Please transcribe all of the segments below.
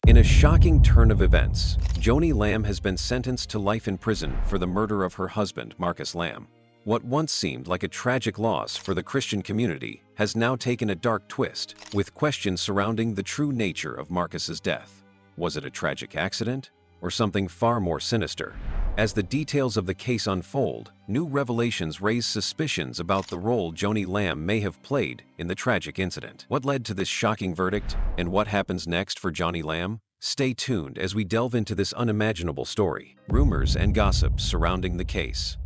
In a shocking turn of events, Joni Lamb has been sentenced to life in prison for the murder of her husband, Marcus Lamb. What once seemed like a tragic loss for the Christian community has now taken a dark twist, with questions surrounding the true nature of Marcus's death. Was it a tragic accident, or something far more sinister? As the details of the case unfold, new revelations raise suspicions about the role Joni Lamb may have played in the tragic incident. What led to this shocking verdict, and what happens next for Joni Lamb? Stay tuned as we delve into this unimaginable story. Rumors and gossip surrounding the case.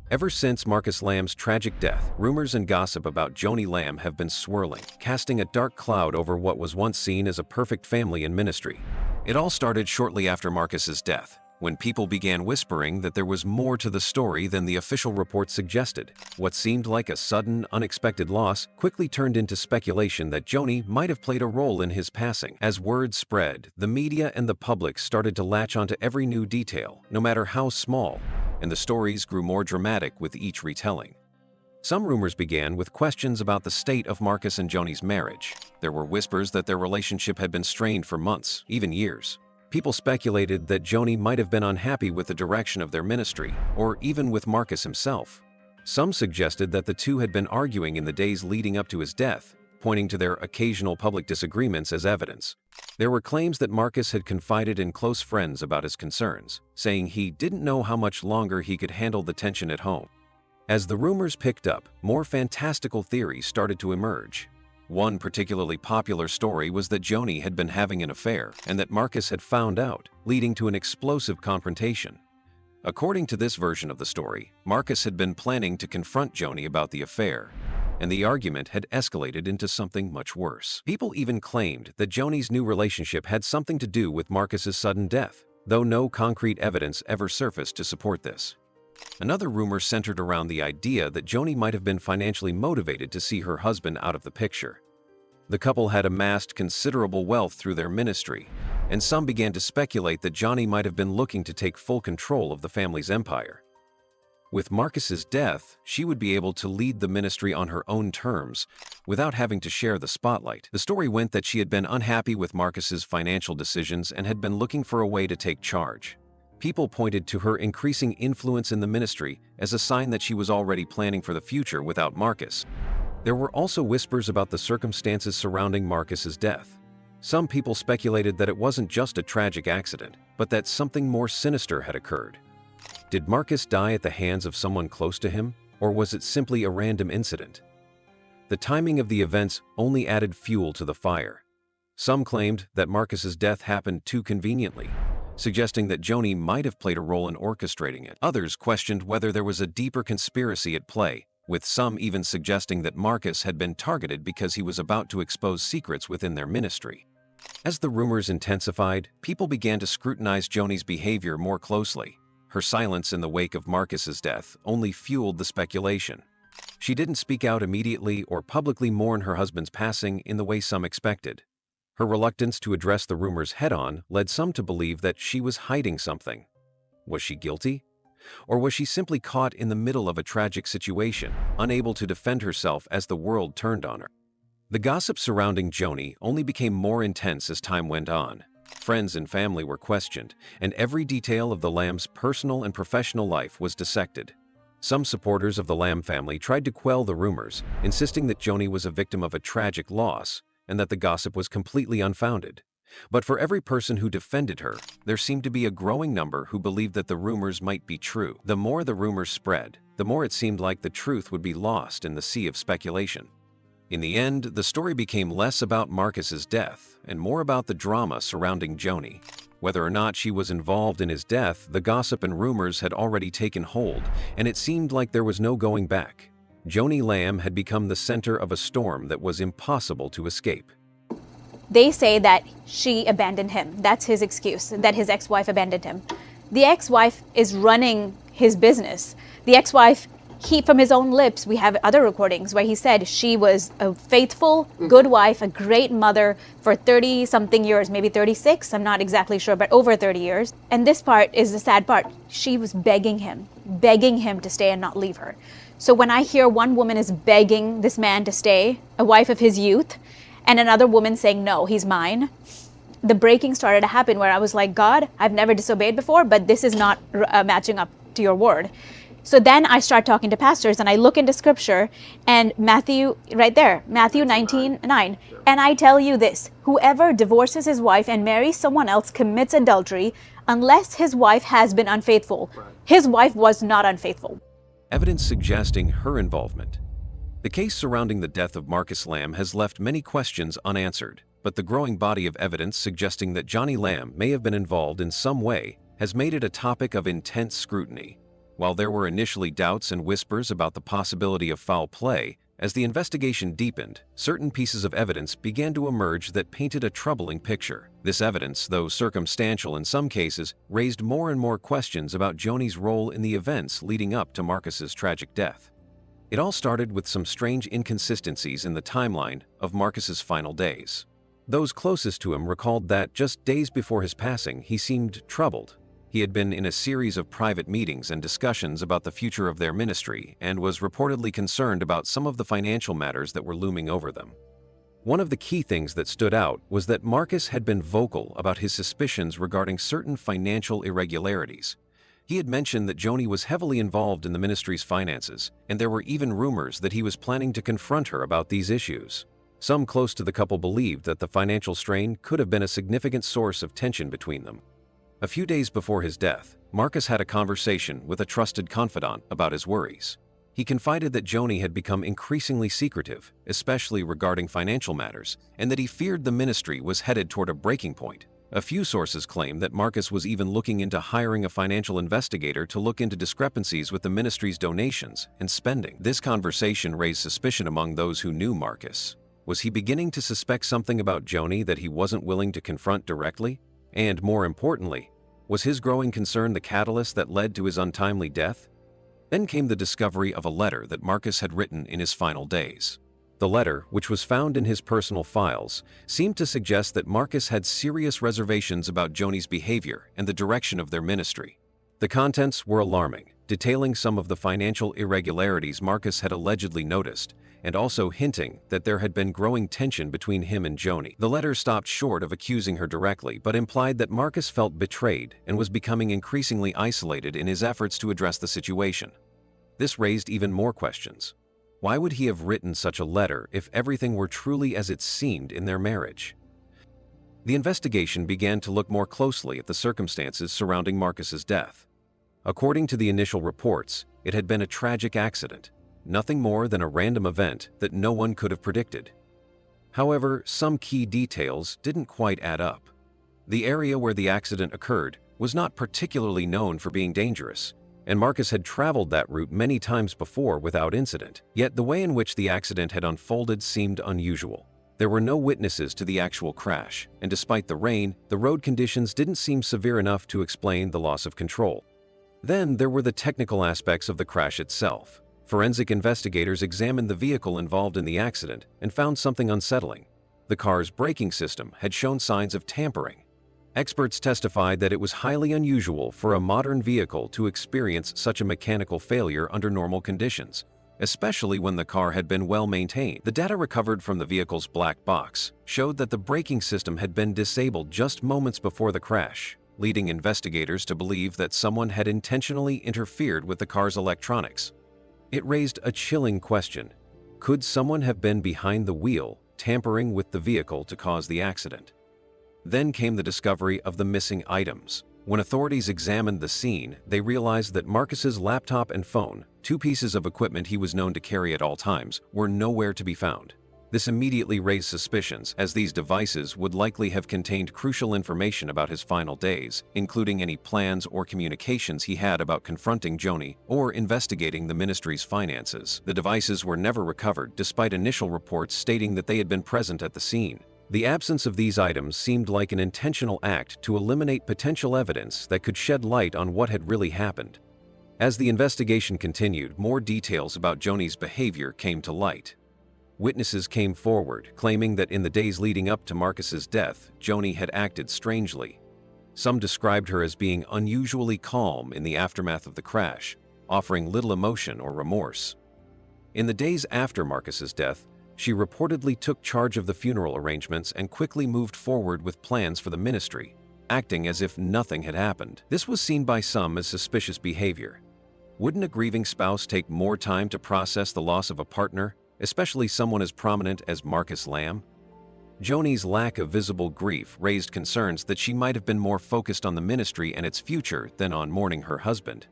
Ever since Marcus Lamb's tragic death, rumors and gossip about Joni Lamb have been swirling, casting a dark cloud over what was once seen as a perfect family in ministry. It all started shortly after Marcus's death, when people began whispering that there was more to the story than the official reports suggested. What seemed like a sudden, unexpected loss quickly turned into speculation that Joni might have played a role in his passing. As word spread, the media and the public started to latch onto every new detail, no matter how small, and the stories grew more dramatic with each retelling. Some rumors began with questions about the state of Marcus and Joni's marriage. There were whispers that their relationship had been strained for months, even years. People speculated that Joni might have been unhappy with the direction of their ministry, or even with Marcus himself. Some suggested that the two had been arguing in the days leading up to his death, pointing to their occasional public disagreements as evidence. There were claims that Marcus had confided in close friends about his concerns, saying he didn't know how much longer he could handle the tension at home. As the rumors picked up, more fantastical theories started to emerge. One particularly popular story was that Joni had been having an affair and that Marcus had found out, leading to an explosive confrontation. According to this version of the story, Marcus had been planning to confront Joni about the affair, and the argument had escalated into something much worse. People even claimed that Joni's new relationship had something to do with Marcus's sudden death, though no concrete evidence ever surfaced to support this. Another rumor centered around the idea that Joni might have been financially motivated to see her husband out of the picture. The couple had amassed considerable wealth through their ministry, and some began to speculate that Joni might have been looking to take full control of the family's empire. With Marcus's death, she would be able to lead the ministry on her own terms, without having to share the spotlight. The story went that she had been unhappy with Marcus's financial decisions and had been looking for a way to take charge. People pointed to her increasing influence in the ministry as a sign that she was already planning for the future without Marcus. There were also whispers about the circumstances surrounding Marcus's death. Some people speculated that it wasn't just a tragic accident, but that something more sinister had occurred. Did Marcus die at the hands of someone close to him, or was it simply a random incident? The timing of the events only added fuel to the fire. Some claimed that Marcus's death happened too conveniently, suggesting that Joni might have played a role in orchestrating it. Others questioned whether there was a deeper conspiracy at play, with some even suggesting that Marcus had been targeted because he was about to expose secrets within their ministry. As the rumors intensified, people began to scrutinize Joni's behavior more closely. Her silence in the wake of Marcus's death only fueled the speculation. She didn't speak out immediately or publicly mourn her husband's passing in the way some expected. Her reluctance to address the rumors head-on led some to believe that she was hiding something. Was she guilty? Or was she simply caught in the middle of a tragic situation, unable to defend herself as the world turned on her? The gossip surrounding Joni only became more intense as time went on. Friends and family were questioned, and every detail of the Lamb's personal and professional life was dissected. Some supporters of the Lamb family tried to quell the rumors, insisting that Joni was a victim of a tragic loss, and that the gossip was completely unfounded. But for every person who defended her, there seemed to be a growing number who believed that the rumors might be true. The more the rumors spread, the more it seemed like the truth would be lost in the sea of speculation. In the end, the story became less about Marcus's death and more about the drama surrounding Joni. Whether or not she was involved in his death, the gossip and rumors had already taken hold, and it seemed like there was no going back. Joni Lamb had become the center of a storm that was impossible to escape. They say that she abandoned him. That's his excuse, that his ex-wife abandoned him. The ex-wife is running his business. The ex-wife, from his own lips, we have other recordings where he said she was a faithful, good wife, a great mother for 30-something years, maybe 36, I'm not exactly sure, but over 30 years. And this part is the sad part. She was begging him to stay and not leave her. So when I hear one woman is begging this man to stay, a wife of his youth, and another woman saying, no, he's mine, the breaking started to happen where I was like, God, I've never disobeyed before, but this is not matching up to your word. So then I start talking to pastors and I look into scripture and Matthew, right there, Matthew 19:9. And I tell you this, whoever divorces his wife and marries someone else commits adultery unless his wife has been unfaithful. His wife was not unfaithful. Evidence suggesting her involvement. The case surrounding the death of Marcus Lamb has left many questions unanswered, but the growing body of evidence suggesting that Joni Lamb may have been involved in some way has made it a topic of intense scrutiny. While there were initially doubts and whispers about the possibility of foul play, as the investigation deepened, certain pieces of evidence began to emerge that painted a troubling picture. This evidence, though circumstantial in some cases, raised more and more questions about Joni's role in the events leading up to Marcus's tragic death. It all started with some strange inconsistencies in the timeline of Marcus's final days. Those closest to him recalled that just days before his passing, he seemed troubled. He had been in a series of private meetings and discussions about the future of their ministry and was reportedly concerned about some of the financial matters that were looming over them. One of the key things that stood out was that Marcus had been vocal about his suspicions regarding certain financial irregularities. He had mentioned that Joni was heavily involved in the ministry's finances, and there were even rumors that he was planning to confront her about these issues. Some close to the couple believed that the financial strain could have been a significant source of tension between them. A few days before his death, Marcus had a conversation with a trusted confidant about his worries. He confided that Joni had become increasingly secretive, especially regarding financial matters, and that he feared the ministry was headed toward a breaking point. A few sources claim that Marcus was even looking into hiring a financial investigator to look into discrepancies with the ministry's donations and spending. This conversation raised suspicion among those who knew Marcus. Was he beginning to suspect something about Joni that he wasn't willing to confront directly? And more importantly, was his growing concern the catalyst that led to his untimely death? Then came the discovery of a letter that Marcus had written in his final days. The letter, which was found in his personal files, seemed to suggest that Marcus had serious reservations about Joni's behavior and the direction of their ministry. The contents were alarming, detailing some of the financial irregularities Marcus had allegedly noticed, and also hinting that there had been growing tension between him and Joni. The letter stopped short of accusing her directly, but implied that Marcus felt betrayed and was becoming increasingly isolated in his efforts to address the situation. This raised even more questions. Why would he have written such a letter if everything were truly as it seemed in their marriage? The investigation began to look more closely at the circumstances surrounding Marcus's death. According to the initial reports, it had been a tragic accident, nothing more than a random event that no one could have predicted. However, some key details didn't quite add up. The area where the accident occurred was not particularly known for being dangerous, and Marcus had traveled that route many times before without incident. Yet the way in which the accident had unfolded seemed unusual. There were no witnesses to the actual crash, and despite the rain, the road conditions didn't seem severe enough to explain the loss of control. Then there were the technical aspects of the crash itself. Forensic investigators examined the vehicle involved in the accident and found something unsettling. The car's braking system had shown signs of tampering. Experts testified that it was highly unusual for a modern vehicle to experience such a mechanical failure under normal conditions, especially when the car had been well maintained. The data recovered from the vehicle's black box showed that the braking system had been disabled just moments before the crash, leading investigators to believe that someone had intentionally interfered with the car's electronics. It raised a chilling question. Could someone have been behind the wheel, tampering with the vehicle to cause the accident? Then came the discovery of the missing items. When authorities examined the scene, they realized that Marcus's laptop and phone, two pieces of equipment he was known to carry at all times, were nowhere to be found. This immediately raised suspicions, as these devices would likely have contained crucial information about his final days, including any plans or communications he had about confronting Joni or investigating the ministry's finances. The devices were never recovered, despite initial reports stating that they had been present at the scene. The absence of these items seemed like an intentional act to eliminate potential evidence that could shed light on what had really happened. As the investigation continued, more details about Joni's behavior came to light. Witnesses came forward, claiming that in the days leading up to Marcus's death, Joni had acted strangely. Some described her as being unusually calm in the aftermath of the crash, offering little emotion or remorse. In the days after Marcus's death, She reportedly took charge of the funeral arrangements and quickly moved forward with plans for the ministry, acting as if nothing had happened. This was seen by some as suspicious behavior. Wouldn't a grieving spouse take more time to process the loss of a partner, especially someone as prominent as Marcus Lamb? Joni's lack of visible grief raised concerns that she might have been more focused on the ministry and its future than on mourning her husband.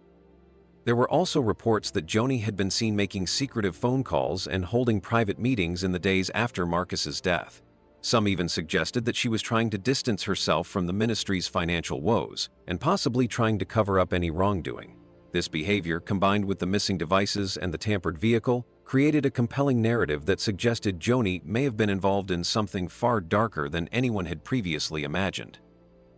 There were also reports that Joni had been seen making secretive phone calls and holding private meetings in the days after Marcus's death. Some even suggested that she was trying to distance herself from the ministry's financial woes and possibly trying to cover up any wrongdoing. This behavior, combined with the missing devices and the tampered vehicle, created a compelling narrative that suggested Joni may have been involved in something far darker than anyone had previously imagined.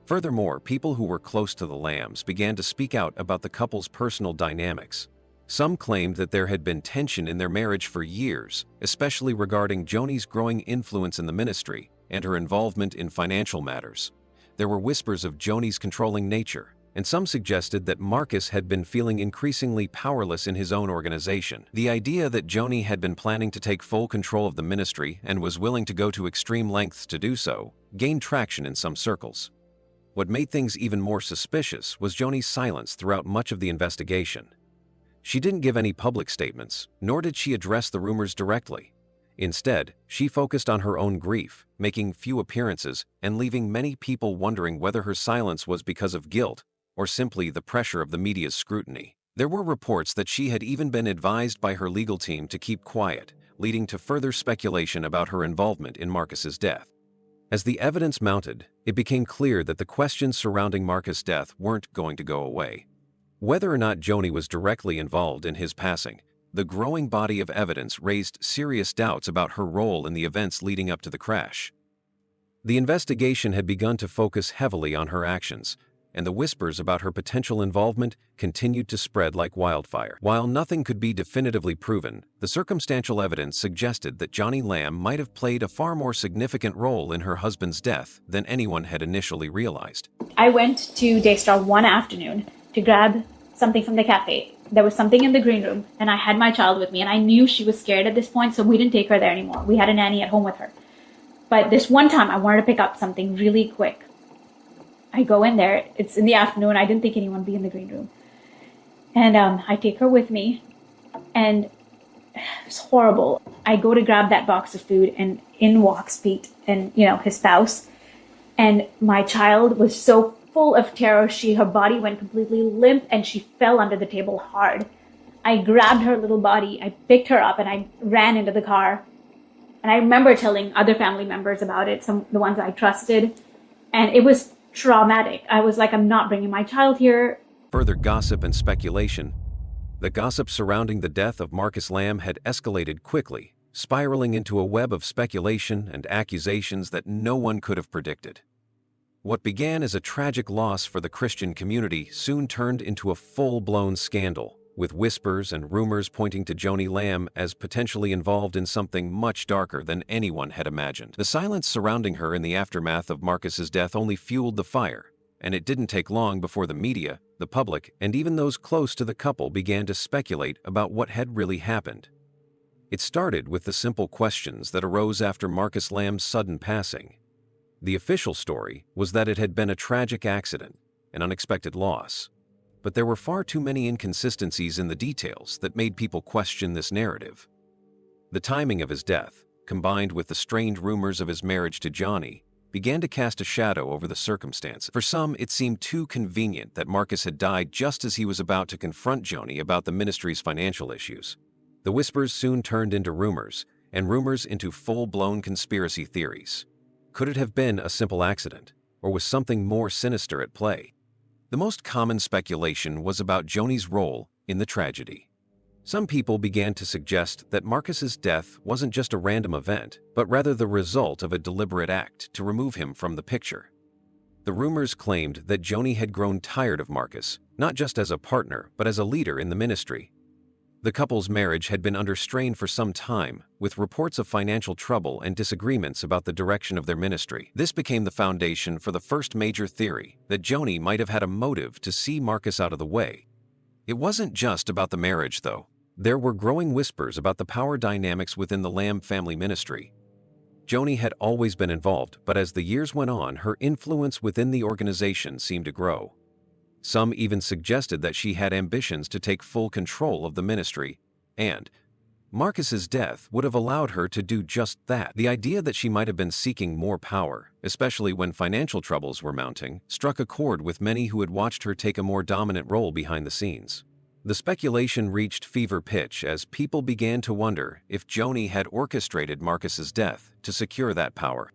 Furthermore, people who were close to the Lambs began to speak out about the couple's personal dynamics. Some claimed that there had been tension in their marriage for years, especially regarding Joni's growing influence in the ministry and her involvement in financial matters. There were whispers of Joni's controlling nature, and some suggested that Marcus had been feeling increasingly powerless in his own organization. The idea that Joni had been planning to take full control of the ministry and was willing to go to extreme lengths to do so gained traction in some circles. What made things even more suspicious was Joni's silence throughout much of the investigation. She didn't give any public statements, nor did she address the rumors directly. Instead, she focused on her own grief, making few appearances and leaving many people wondering whether her silence was because of guilt or simply the pressure of the media's scrutiny. There were reports that she had even been advised by her legal team to keep quiet, leading to further speculation about her involvement in Marcus's death. As the evidence mounted, it became clear that the questions surrounding Marcus' death weren't going to go away. Whether or not Joni was directly involved in his passing, the growing body of evidence raised serious doubts about her role in the events leading up to the crash. The investigation had begun to focus heavily on her actions, and the whispers about her potential involvement continued to spread like wildfire. While nothing could be definitively proven, the circumstantial evidence suggested that Joni Lamb might have played a far more significant role in her husband's death than anyone had initially realized. I went to Daystar one afternoon to grab something from the cafe. There was something in the green room, and I had my child with me, and I knew she was scared at this point, so we didn't take her there anymore. We had a nanny at home with her. But this one time, I wanted to pick up something really quick. I go in there, it's in the afternoon, I didn't think anyone would be in the green room. And I take her with me, and it's horrible. I go to grab that box of food, and in walks Pete and, his spouse. And my child was so full of terror, her body went completely limp, and she fell under the table hard. I grabbed her little body, I picked her up, and I ran into the car. And I remember telling other family members about it, the ones I trusted, and it was traumatic. I was like, I'm not bringing my child here. Further gossip and speculation. The gossip surrounding the death of Marcus Lamb had escalated quickly, spiraling into a web of speculation and accusations that no one could have predicted. What began as a tragic loss for the Christian community soon turned into a full-blown scandal, with whispers and rumors pointing to Joni Lamb as potentially involved in something much darker than anyone had imagined. The silence surrounding her in the aftermath of Marcus's death only fueled the fire, and it didn't take long before the media, the public, and even those close to the couple began to speculate about what had really happened. It started with the simple questions that arose after Marcus Lamb's sudden passing. The official story was that it had been a tragic accident, an unexpected loss. But there were far too many inconsistencies in the details that made people question this narrative. The timing of his death, combined with the strained rumors of his marriage to Joni, began to cast a shadow over the circumstances. For some, it seemed too convenient that Marcus had died just as he was about to confront Joni about the ministry's financial issues. The whispers soon turned into rumors, and rumors into full-blown conspiracy theories. Could it have been a simple accident, or was something more sinister at play? The most common speculation was about Joni's role in the tragedy. Some people began to suggest that Marcus's death wasn't just a random event, but rather the result of a deliberate act to remove him from the picture. The rumors claimed that Joni had grown tired of Marcus, not just as a partner, but as a leader in the ministry. The couple's marriage had been under strain for some time, with reports of financial trouble and disagreements about the direction of their ministry. This became the foundation for the first major theory, that Joni might have had a motive to see Marcus out of the way. It wasn't just about the marriage, though. There were growing whispers about the power dynamics within the Lamb family ministry. Joni had always been involved, but as the years went on, her influence within the organization seemed to grow. Some even suggested that she had ambitions to take full control of the ministry, and Marcus's death would have allowed her to do just that. The idea that she might have been seeking more power, especially when financial troubles were mounting, struck a chord with many who had watched her take a more dominant role behind the scenes. The speculation reached fever pitch as people began to wonder if Joni had orchestrated Marcus's death to secure that power.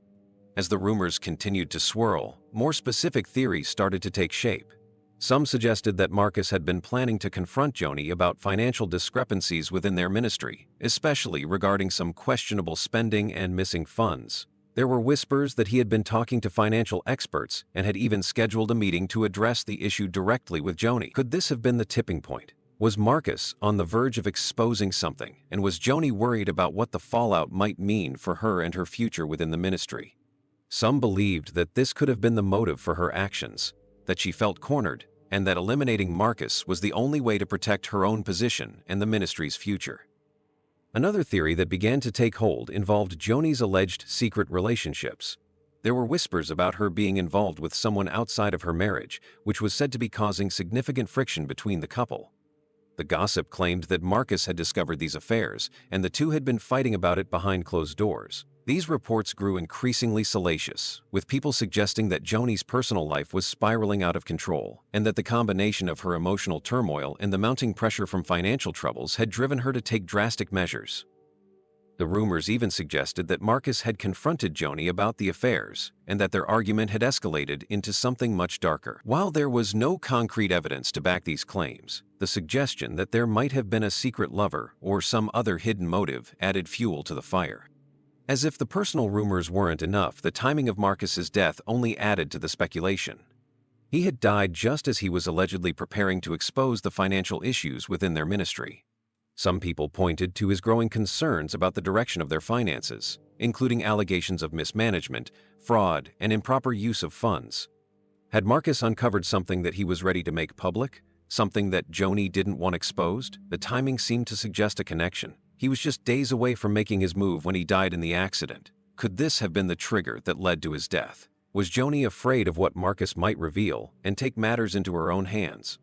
As the rumors continued to swirl, more specific theories started to take shape. Some suggested that Marcus had been planning to confront Joni about financial discrepancies within their ministry, especially regarding some questionable spending and missing funds. There were whispers that he had been talking to financial experts and had even scheduled a meeting to address the issue directly with Joni. Could this have been the tipping point? Was Marcus on the verge of exposing something, and was Joni worried about what the fallout might mean for her and her future within the ministry? Some believed that this could have been the motive for her actions, that she felt cornered, and that eliminating Marcus was the only way to protect her own position and the ministry's future. Another theory that began to take hold involved Joni's alleged secret relationships. There were whispers about her being involved with someone outside of her marriage, which was said to be causing significant friction between the couple. The gossip claimed that Marcus had discovered these affairs, and the two had been fighting about it behind closed doors. These reports grew increasingly salacious, with people suggesting that Joni's personal life was spiraling out of control, and that the combination of her emotional turmoil and the mounting pressure from financial troubles had driven her to take drastic measures. The rumors even suggested that Marcus had confronted Joni about the affairs, and that their argument had escalated into something much darker. While there was no concrete evidence to back these claims, the suggestion that there might have been a secret lover or some other hidden motive added fuel to the fire. As if the personal rumors weren't enough, the timing of Marcus's death only added to the speculation. He had died just as he was allegedly preparing to expose the financial issues within their ministry. Some people pointed to his growing concerns about the direction of their finances, including allegations of mismanagement, fraud, and improper use of funds. Had Marcus uncovered something that he was ready to make public? Something that Joni didn't want exposed? The timing seemed to suggest a connection. He was just days away from making his move when he died in the accident. Could this have been the trigger that led to his death? Was Joni afraid of what Marcus might reveal and take matters into her own hands?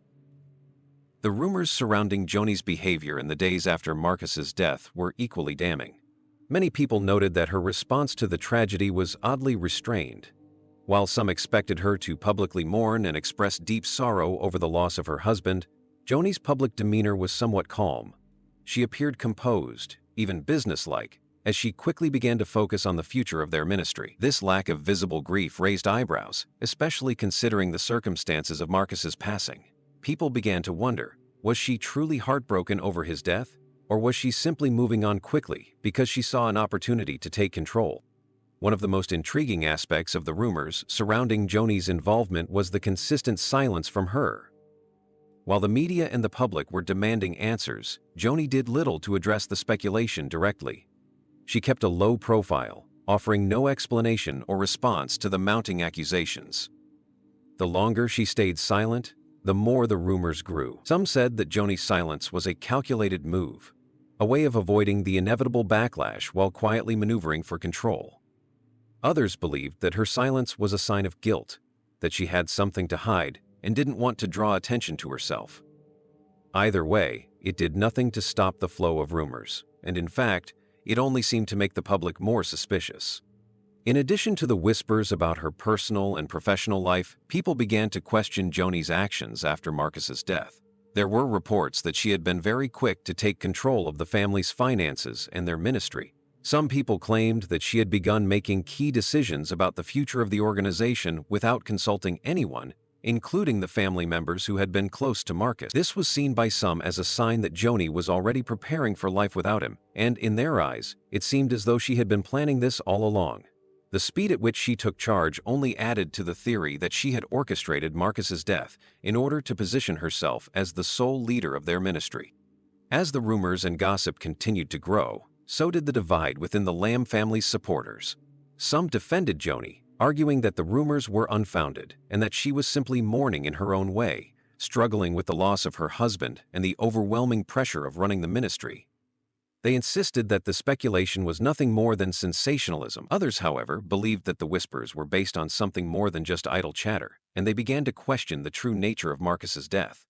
The rumors surrounding Joni's behavior in the days after Marcus's death were equally damning. Many people noted that her response to the tragedy was oddly restrained. While some expected her to publicly mourn and express deep sorrow over the loss of her husband, Joni's public demeanor was somewhat calm. She appeared composed, even businesslike, as she quickly began to focus on the future of their ministry. This lack of visible grief raised eyebrows, especially considering the circumstances of Marcus's passing. People began to wonder, was she truly heartbroken over his death, or was she simply moving on quickly because she saw an opportunity to take control? One of the most intriguing aspects of the rumors surrounding Joni's involvement was the consistent silence from her. While the media and the public were demanding answers, Joni did little to address the speculation directly. She kept a low profile, offering no explanation or response to the mounting accusations. The longer she stayed silent, the more the rumors grew. Some said that Joni's silence was a calculated move, a way of avoiding the inevitable backlash while quietly maneuvering for control. Others believed that her silence was a sign of guilt, that she had something to hide and didn't want to draw attention to herself. Either way, it did nothing to stop the flow of rumors, and in fact, it only seemed to make the public more suspicious. In addition to the whispers about her personal and professional life, people began to question Joni's actions after Marcus's death. There were reports that she had been very quick to take control of the family's finances and their ministry. Some people claimed that she had begun making key decisions about the future of the organization without consulting anyone, including the family members who had been close to Marcus. This was seen by some as a sign that Joni was already preparing for life without him, and in their eyes, it seemed as though she had been planning this all along. The speed at which she took charge only added to the theory that she had orchestrated Marcus's death in order to position herself as the sole leader of their ministry. As the rumors and gossip continued to grow, so did the divide within the Lamb family's supporters. Some defended Joni, arguing that the rumors were unfounded and that she was simply mourning in her own way, struggling with the loss of her husband and the overwhelming pressure of running the ministry. They insisted that the speculation was nothing more than sensationalism. Others, however, believed that the whispers were based on something more than just idle chatter, and they began to question the true nature of Marcus's death.